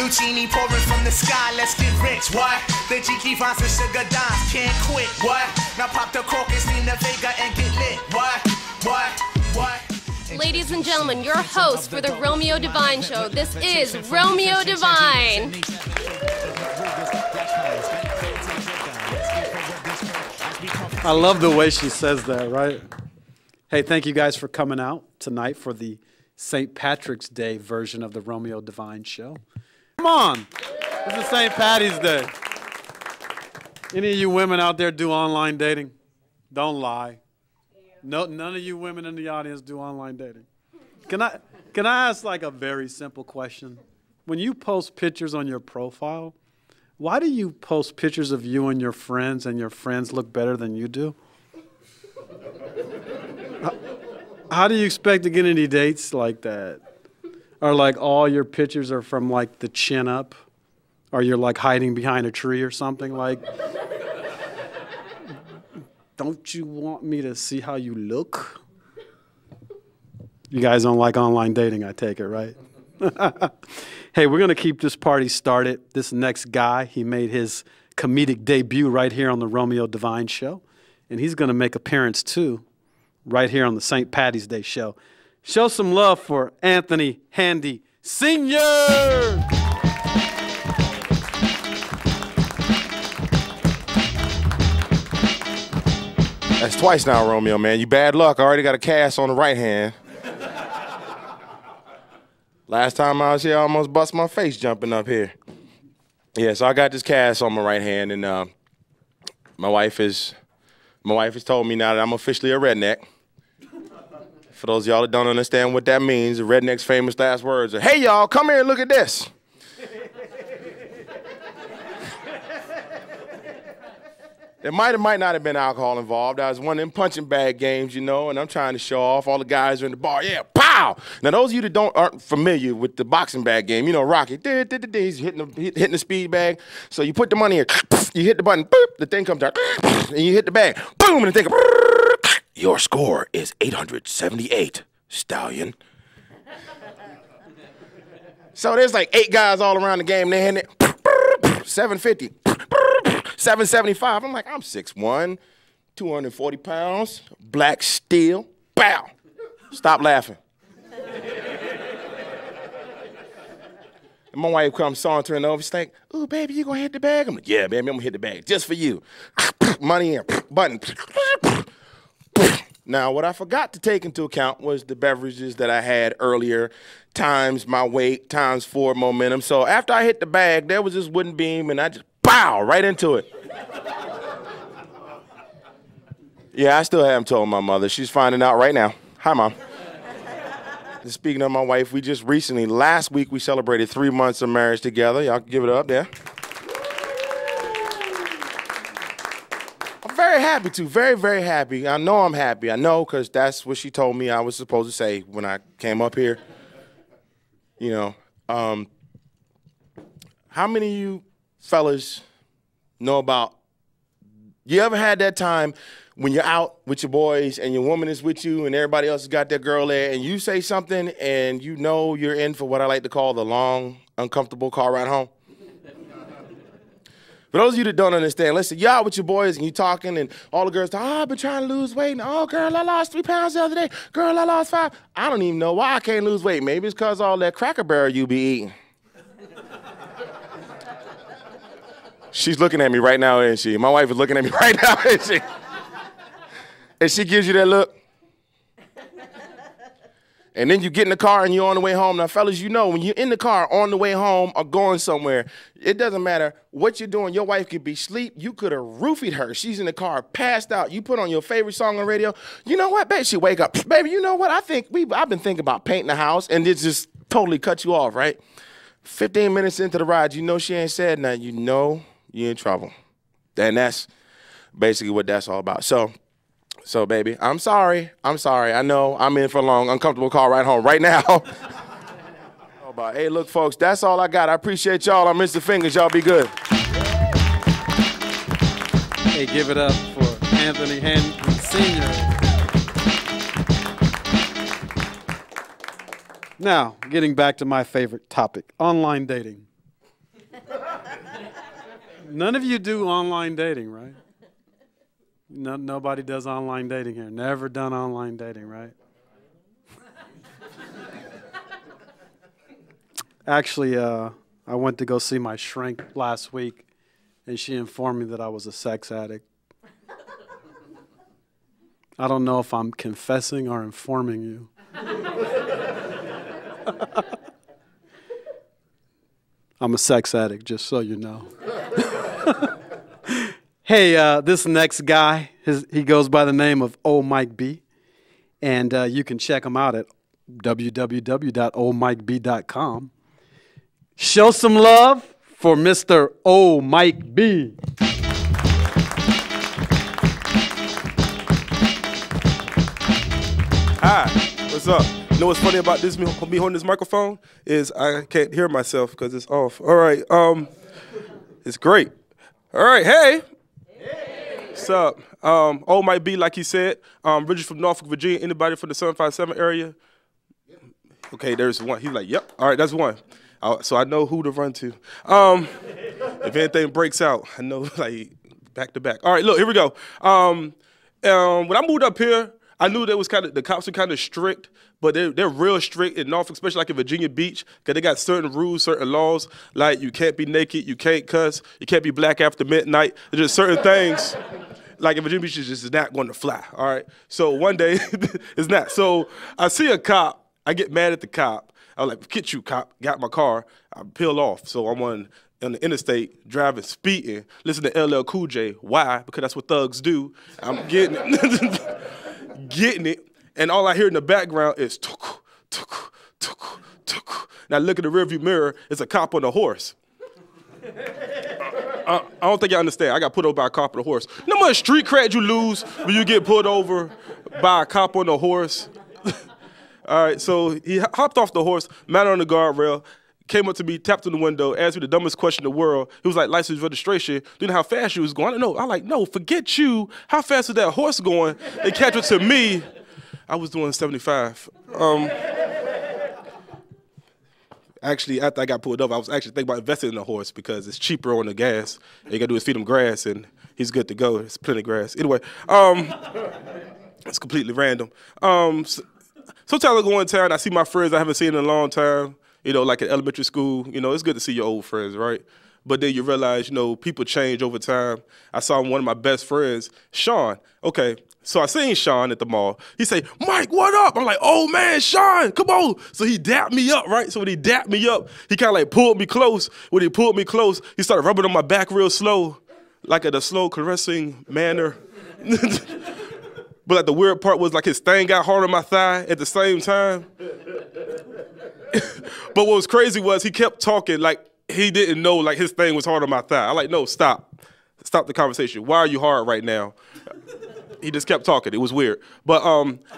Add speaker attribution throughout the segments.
Speaker 1: Lucini pouring from the sky, let's get rich. What? The G finds the sugar dimes, can't quit. What? Now pop the crocus, lean the Vega and get lit. What?
Speaker 2: Ladies and gentlemen, your host for the Romeo Devine Show. This is Romeo Devine.
Speaker 3: I love the way she says that, right? Hey, thank you guys for coming out tonight for the St. Patrick's Day version of the Romeo Devine Show. Come on. This is St. Patty's Day. Any of you women out there do online dating? Don't lie. No, none of you women in the audience do online dating. Can I ask like a very simple question? When you post pictures on your profile, why do you post pictures of you and your friends look better than you do? How do you expect to get any dates like that? Or like all your pictures are from like the chin up? Or you're like hiding behind a tree or something? Like, don't you want me to see how you look? You guys don't like online dating, I take it, right? Hey, we're going to keep this party started. This next guy, he made his comedic debut right here on the Romeo Devine Show. And he's going to make appearance, too, right here on the St. Patty's Day Show. Show some love for Anthony Handy Sr.
Speaker 4: That's twice now, Romeo, man. You bad luck. I already got a cast on the right hand. Last time I was here, I almost bust my face jumping up here. Yeah, so I got this cast on my right hand, and my wife has told me now that I'm officially a redneck. For those of y'all that don't understand what that means, a redneck's famous last words are, "Hey, y'all, come here and look at this." There might not have been alcohol involved. I was one of them punching bag games, you know, and I'm trying to show off. All the guys are in the bar. Yeah, pow! Now, those of you that aren't familiar with the boxing bag game, you know, Rocky, he's hitting the speed bag. So you put the money in, you hit the button, boop, the thing comes out, and you hit the bag, boom, and the thing, your score is 878, stallion. So there's like 8 guys all around the game, they're hitting it, 750. 775. I'm like, I'm 6'1", 240 pounds, black steel. Bow. Stop laughing. And my wife comes sauntering over. She's like, "Ooh, baby, you gonna hit the bag?" I'm like, "Yeah, baby, I'm gonna hit the bag just for you." Money in, button. Now, what I forgot to take into account was the beverages that I had earlier, times my weight, times 4 momentum. So after I hit the bag, there was this wooden beam, and I just bow right into it. Yeah, I still haven't told my mother. She's finding out right now. Hi, Mom. Speaking of my wife, we just recently, last week, we celebrated 3 months of marriage together. Y'all can give it up there. I'm very happy, too. Very, very happy. I know I'm happy. I know, because that's what she told me I was supposed to say when I came up here. You know, how many of you fellas know about, you ever had that time when you're out with your boys and your woman is with you and everybody else has got their girl there and you say something and you know you're in for what I like to call the long, uncomfortable car ride home? For those of you that don't understand, listen, you're out with your boys and you're talking and all the girls talk, "Oh, I've been trying to lose weight. And, oh, girl, I lost 3 pounds the other day. Girl, I lost 5. I don't even know why I can't lose weight. Maybe it's because all that Cracker Barrel you be eating. She's looking at me right now, isn't she? My wife is looking at me right now, isn't she? And she gives you that look. And then you get in the car and you're on the way home. Now, fellas, you know, when you're in the car on the way home or going somewhere, it doesn't matter what you're doing. Your wife could be asleep. You could have roofied her. She's in the car, passed out. You put on your favorite song on the radio. You know what, babe? She wake up. Baby, you know what? I've been thinking about painting the house, and it just totally cut you off, right? 15 minutes into the ride, you know she ain't said nothing. You know you're in trouble. And that's basically what that's all about. So, baby, I'm sorry. I know I'm in for a long, uncomfortable car ride home right now. Hey, look, folks, that's all I got. I appreciate y'all. I'm Mr. Fingers. Y'all be good.
Speaker 3: Hey, give it up for Anthony Handy Sr. Now, getting back to my favorite topic, online dating. None of you do online dating, right? No, nobody does online dating here. Never done online dating, right? Actually, I went to go see my shrink last week, and she informed me that I was a sex addict. I don't know if I'm confessing or informing you. I'm a sex addict, just so you know. Hey, this next guy, he goes by the name of O Mike B, and you can check him out at www.omikeb.com. Show some love for Mr. O Mike B.
Speaker 5: Hi, what's up? You know what's funny about this, me holding this microphone, is I can't hear myself because it's off. All right, it's great. All right, hey. What's up? Might be, like he said, Richard from Norfolk, Virginia. Anybody from the 757 area? Okay, there's one. He's like, yep. All right, that's one. So I know who to run to. If anything breaks out, I know, like, back to back. All right, look, here we go. When I moved up here, I knew the cops were kind of strict, but they're real strict in Norfolk, especially like in Virginia Beach, because they got certain rules, certain laws, like you can't be naked, you can't cuss, you can't be black after midnight. There's just certain things, like in Virginia Beach, it's just not going to fly, all right? So one day, it's not. So I see a cop, I get mad at the cop. I was like, get you, cop. Got my car, I peel off. So I'm on the interstate, driving, speeding, listening to LL Cool J. Why? Because that's what thugs do. I'm getting it. Getting it, and all I hear in the background is tuku, tuku, tuku, tuku. Now look in the rearview mirror, it's a cop on a horse. I don't think you understand. I got put over by a cop on a horse. You know how much street cred you lose when you get pulled over by a cop on a horse? All right, so he hopped off the horse, mounted on the guardrail, came up to me, tapped on the window, asked me the dumbest question in the world. He was like, license registration. Do you know how fast you was going? I don't know. I'm like, no, forget you. How fast was that horse going? They catch it to me. I was doing 75. Actually, after I got pulled over, I was actually thinking about investing in a horse because it's cheaper on the gas. All you got to do is feed him grass, and he's good to go. It's plenty of grass. Anyway, it's completely random. Sometimes I go in town, I see my friends I haven't seen in a long time. You know, like in elementary school, you know, it's good to see your old friends, right? But then you realize, you know, people change over time. I saw one of my best friends, Sean. Okay, so I seen Sean at the mall. He say, Mike, what up? I'm like, oh, man, Sean, come on. So he dapped me up, right? So when he dapped me up, he kind of like pulled me close. When he pulled me close, he started rubbing on my back real slow, like in a slow caressing manner. But like the weird part was like his thing got hard on my thigh at the same time. But what was crazy was he kept talking like he didn't know like his thing was hard on my thigh. I'm like, no, stop. Stop the conversation. Why are you hard right now? He just kept talking. It was weird. But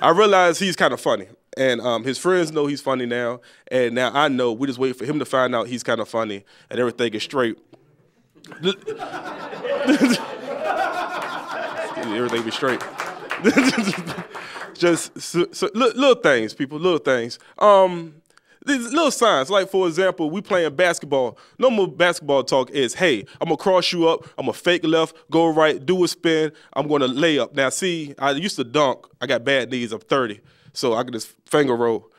Speaker 5: I realized he's kind of funny. And his friends know he's funny now. And now I know we just wait for him to find out he's kind of funny and everything is straight. Everything be straight. Just so, little things, people, little things. These little signs, like for example, we playing basketball. Normal basketball talk is, hey, I'm gonna cross you up, I'm gonna fake left, go right, do a spin, I'm gonna lay up. Now see, I used to dunk, I got bad knees, I'm 30, so I could just finger roll.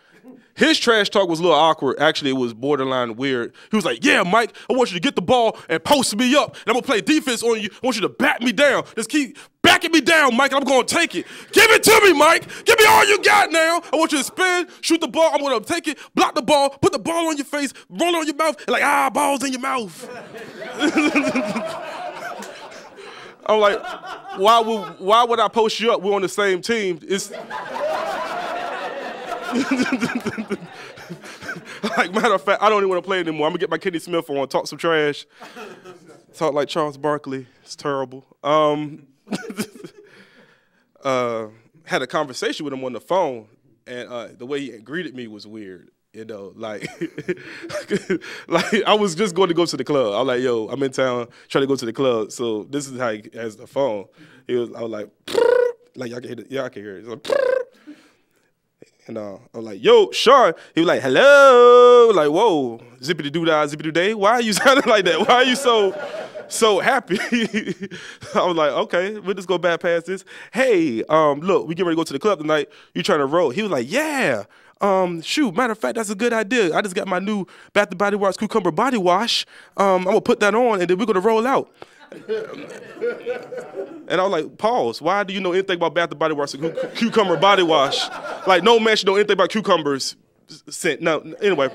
Speaker 5: His trash talk was a little awkward. Actually, it was borderline weird. He was like, yeah, Mike, I want you to get the ball and post me up, and I'm gonna play defense on you. I want you to back me down. Just keep backing me down, Mike, and I'm gonna take it. Give it to me, Mike. Give me all you got now. I want you to spin, shoot the ball. I'm gonna take it, block the ball, put the ball on your face, roll it on your mouth, and like, balls in your mouth. I'm like, why would I post you up? We're on the same team. It's like, matter of fact, I don't even want to play anymore. I'm gonna get my Kenny Smith on, talk some trash, talk like Charles Barkley. It's terrible. Had a conversation with him on the phone, and the way he greeted me was weird. You know, like, like I was just going to go to the club. I was like, yo, I'm in town, trying to go to the club. So this is how he has the phone. I was like, like y'all can hear it. Y'all can hear it. Like, and I was like, yo, Sean. He was like, hello. Like, whoa, zippity-doo-dah, zippity-doo-day. Why are you sounding like that? Why are you so so happy. I was like, okay, we'll just go back past this. Hey, look, we get ready to go to the club tonight. You trying to roll? He was like, yeah. Shoot, matter of fact, that's a good idea. I just got my new Bath & Body Works Cucumber Body Wash. I'm going to put that on, and then we're going to roll out. And I was like, pause. Why do you know anything about Bath & Body Works Cucumber Body Wash? Like, no man should know anything about cucumbers. No, anyway.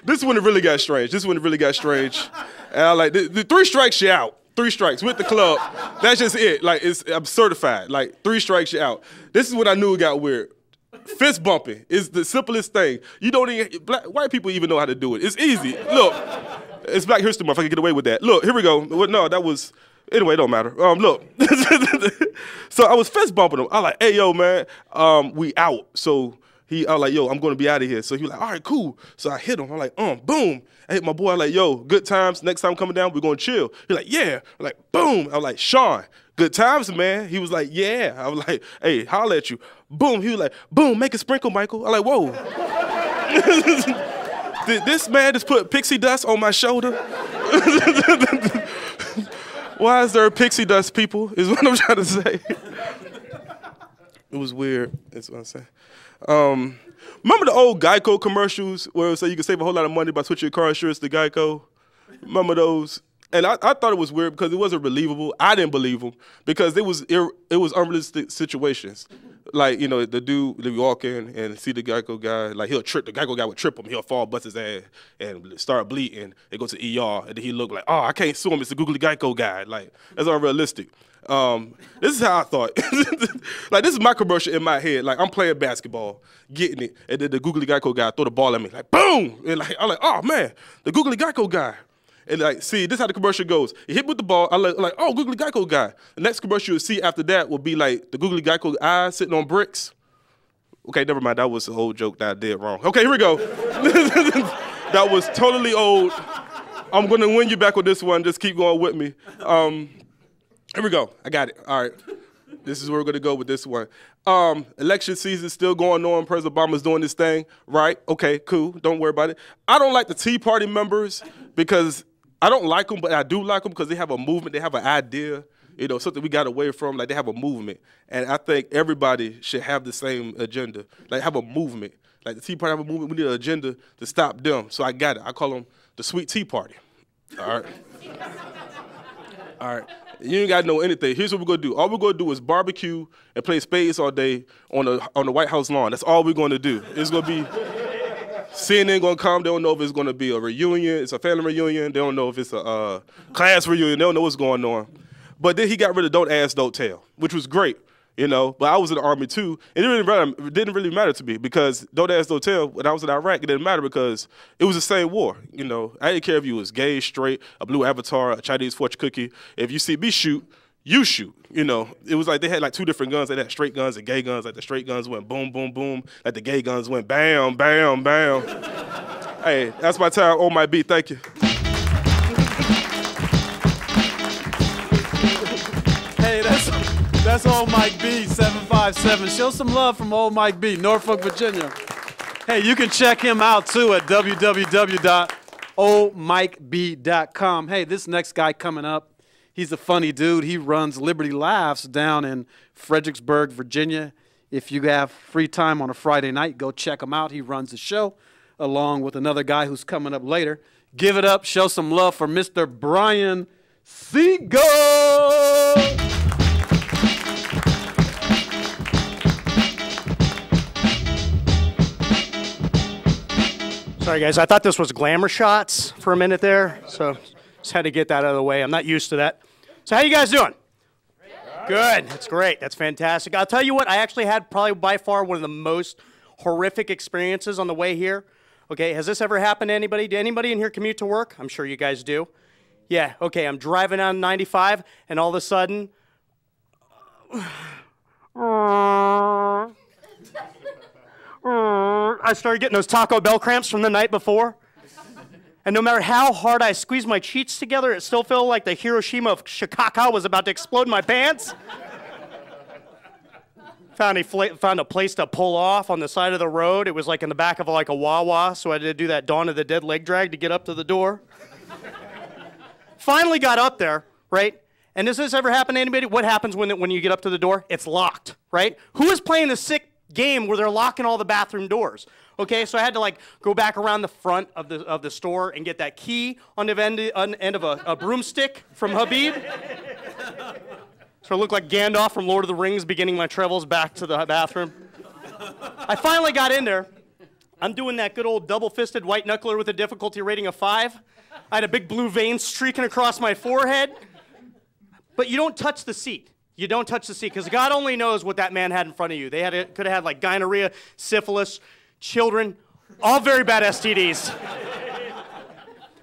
Speaker 5: This is when it really got strange. And I like, the 3 strikes you out. 3 strikes with the club. That's just it. Like, I'm certified. Like, 3 strikes you out. This is when I knew it got weird. Fist bumping is the simplest thing. You don't even, white people even know how to do it. It's easy. Look, it's Black History Month. I can get away with that. Look, here we go. No, that was, anyway, it don't matter. Look. So I was fist bumping him. I was like, hey, yo, man, we out. So I was like, yo, I'm going to be out of here. So he was like, all right, cool. So I hit him. I'm like, boom. I hit my boy. I'm like, yo, good times. Next time coming down, we're going to chill. He's like, yeah. I'm like, boom. I was like, Sean, good times, man. He was like, yeah. I was like, hey, holla at you. Boom. He was like, boom, make a sprinkle, Michael. I'm like, whoa. Did this man just put pixie dust on my shoulder? Why is there pixie dust, people, is what I'm trying to say. It was weird, that's what I'm saying. Remember the old Geico commercials where it would say you could save a whole lot of money by switching your car insurance to Geico? Remember those? And I thought it was weird because it wasn't believable. I didn't believe them because it was unrealistic situations. Like, you know, the dude would walk in and see the Geico guy, like the Geico guy would trip him, he'll fall, bust his ass, and start bleeding. They go to ER, and then he look like, oh, I can't sue him, it's the googly Geico guy. Like, that's unrealistic. This is how I thought. Like, this is my commercial in my head. Like, I'm playing basketball, getting it, and then the googly Geico guy throw the ball at me, like, boom! And like, I'm like, oh, man, the googly Geico guy. And like, see, this is how the commercial goes. He hit with the ball, I like, oh, googly Geico guy. The next commercial you'll see after that will be like the googly Geico eye sitting on bricks. Okay, never mind, that was an old joke that I did wrong. Okay, here we go. That was totally old. I'm gonna win you back with this one, just keep going with me. Here we go, I got it, all right. This is where we're gonna go with this one. Election season still going on. President Obama's doing this thing, right? Okay, cool, don't worry about it. I don't like the Tea Party members because I don't like them, but I do like them because they have a movement, they have an idea, you know, something we got away from, like they have a movement. And I think everybody should have the same agenda, like have a movement. Like the Tea Party have a movement, we need an agenda to stop them. So I got it, I call them the Sweet Tea Party, all right? All right, you ain't gotta know anything. Here's what we're gonna do. All we're gonna do is barbecue and play spades all day on the White House lawn. That's all we're gonna do. It's gonna be, CNN gonna come, they don't know if it's gonna be a reunion, it's a family reunion, they don't know if it's a class reunion, they don't know what's going on. But then he got rid of Don't Ask, Don't Tell, which was great, you know, but I was in the Army too, and it didn't really matter to me because Don't Ask, Don't Tell, when I was in Iraq, it didn't matter because it was the same war, you know. I didn't care if you was gay, straight, a blue avatar, a Chinese fortune cookie. If you see me shoot, you shoot, you know. It was like they had like 2 different guns. They had straight guns and gay guns. Like the straight guns went boom, boom, boom. Like the gay guns went bam, bam, bam. Hey, that's my time on my beat. Thank you.
Speaker 3: Hey, that's old Mike B, 757. Show some love from old Mike B, Norfolk, Virginia. Hey, you can check him out too at www.oldmikeb.com. Hey, this next guy coming up, he's a funny dude. He runs Liberty Laughs down in Fredericksburg, Virginia. If you have free time on a Friday night, go check him out. He runs the show along with another guy who's coming up later. Give it up, show some love for Mr. Brian Siegel.
Speaker 6: Sorry, guys. I thought this was glamour shots for a minute there, so just had to get that out of the way. I'm not used to that. So how you guys doing? Good. That's great. That's fantastic. I'll tell you what, I actually had probably by far one of the most horrific experiences on the way here. Okay, has this ever happened to anybody? Did anybody in here commute to work? I'm sure you guys do. Yeah, okay, I'm driving on 95, and all of a sudden, I started getting those Taco Bell cramps from the night before. And no matter how hard I squeezed my cheeks together, it still felt like the Hiroshima of Chicago was about to explode in my pants. Found a place to pull off on the side of the road. It was like in the back of like a Wawa, so I had to do that Dawn of the Dead leg drag to get up to the door. Finally got up there, right? And does this ever happen to anybody? What happens when you get up to the door? It's locked, right? Who is playing the sick game where they're locking all the bathroom doors? Okay, so I had to like go back around the front of the store and get that key on the end of a broomstick from Habib. So I look like Gandalf from Lord of the Rings beginning my travels back to the bathroom. I finally got in there. I'm doing that good old double-fisted white knuckler with a difficulty rating of 5. I had a big blue vein streaking across my forehead. But you don't touch the seat. You don't touch the seat because God only knows what that man had in front of you. They could have had like gonorrhea, syphilis, children, all very bad STDs.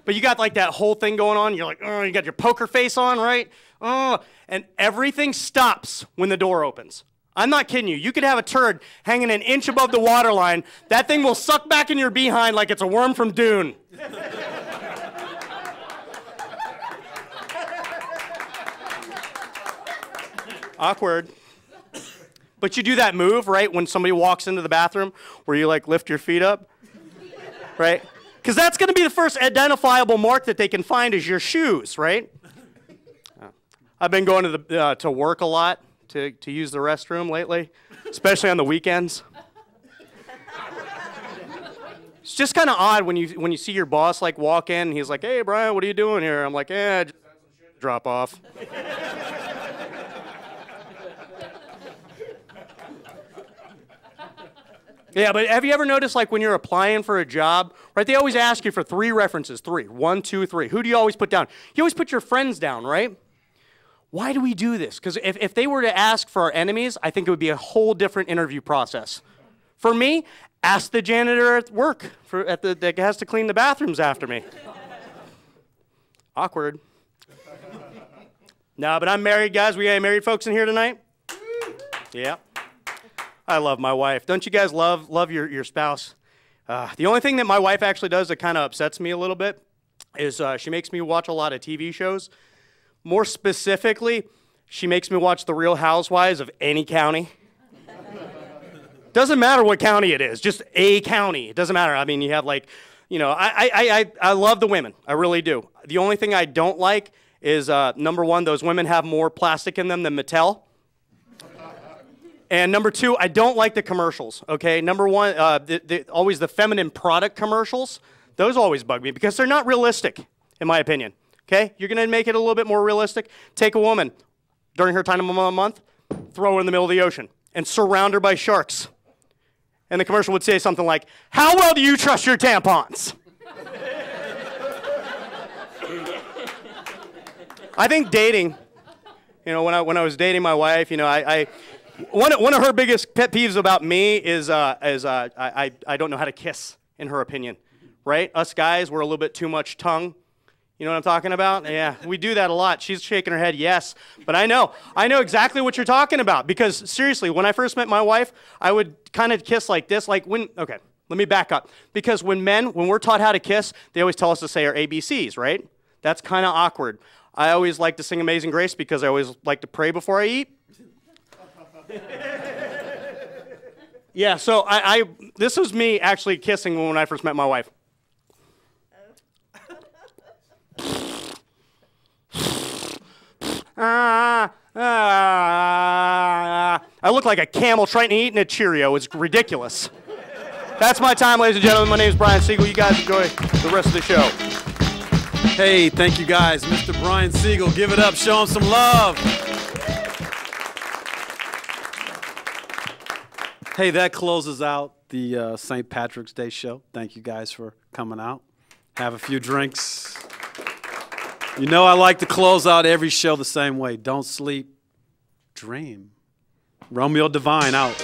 Speaker 6: But you got like that whole thing going on. You're like, oh, you got your poker face on, right? Oh, and everything stops when the door opens. I'm not kidding you. You could have a turd hanging an inch above the waterline. That thing will suck back in your behind like it's a worm from Dune. Awkward. But you do that move, right, when somebody walks into the bathroom where you like lift your feet up, right? Because that's going to be the first identifiable mark that they can find is your shoes, right? I've been going to work a lot to use the restroom lately, especially on the weekends. It's just kind of odd when you see your boss like walk in and he's like, "Hey, Brian, what are you doing here?" I'm like, just had some shit to drop off. Yeah, but have you ever noticed, like, when you're applying for a job, right, they always ask you for 3 references, 3, 1, 2, 3. Who do you always put down? You always put your friends down, right? Why do we do this? Because if they were to ask for our enemies, I think it would be a whole different interview process. For me, ask the janitor at work that has to clean the bathrooms after me. Awkward. No, but I'm married, guys. We got married folks in here tonight? Yeah. I love my wife. Don't you guys love your spouse? The only thing that my wife actually does that kind of upsets me a little bit is she makes me watch a lot of TV shows. More specifically, she makes me watch The Real Housewives of any county. Doesn't matter what county it is, just a county. It doesn't matter. I mean, you have like, I love the women. I really do. The only thing I don't like is, number 1, those women have more plastic in them than Mattel. And number 2, I don't like the commercials, okay? Number 1, always the feminine product commercials. Those always bug me because they're not realistic, in my opinion, okay? You're going to make it a little bit more realistic. Take a woman during her time of a month, throw her in the middle of the ocean, and surround her by sharks. And the commercial would say something like, "How well do you trust your tampons?" I think dating, when I was dating my wife, one of her biggest pet peeves about me is I don't know how to kiss, in her opinion, right? Us guys, we're a little bit too much tongue. You know what I'm talking about? Yeah, we do that a lot. She's shaking her head, yes. But I know exactly what you're talking about because, seriously, when I first met my wife, I would kind of kiss like this, okay, let me back up. Because when we're taught how to kiss, they always tell us to say our ABCs, right? That's kind of awkward. I always like to sing Amazing Grace because I always like to pray before I eat. Yeah, so this was me actually kissing when I first met my wife. I look like a camel trying to eat in a Cheerio. It's ridiculous. That's my time, ladies and gentlemen. My name is Brian Siegel. You guys enjoy the rest of the show.
Speaker 3: Hey, thank you guys. Mr. Brian Siegel, give it up. Show him some love. Hey, that closes out the St. Patrick's Day show. Thank you guys for coming out. Have a few drinks. You know I like to close out every show the same way. Don't sleep, dream. Romeo Devine out.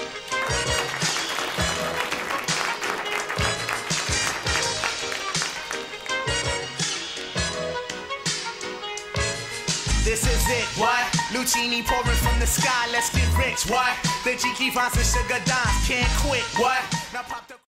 Speaker 1: This is it, what? Lucini pouring from the sky, let's get rich, what? The G keep on some sugar dimes, can't quit, what?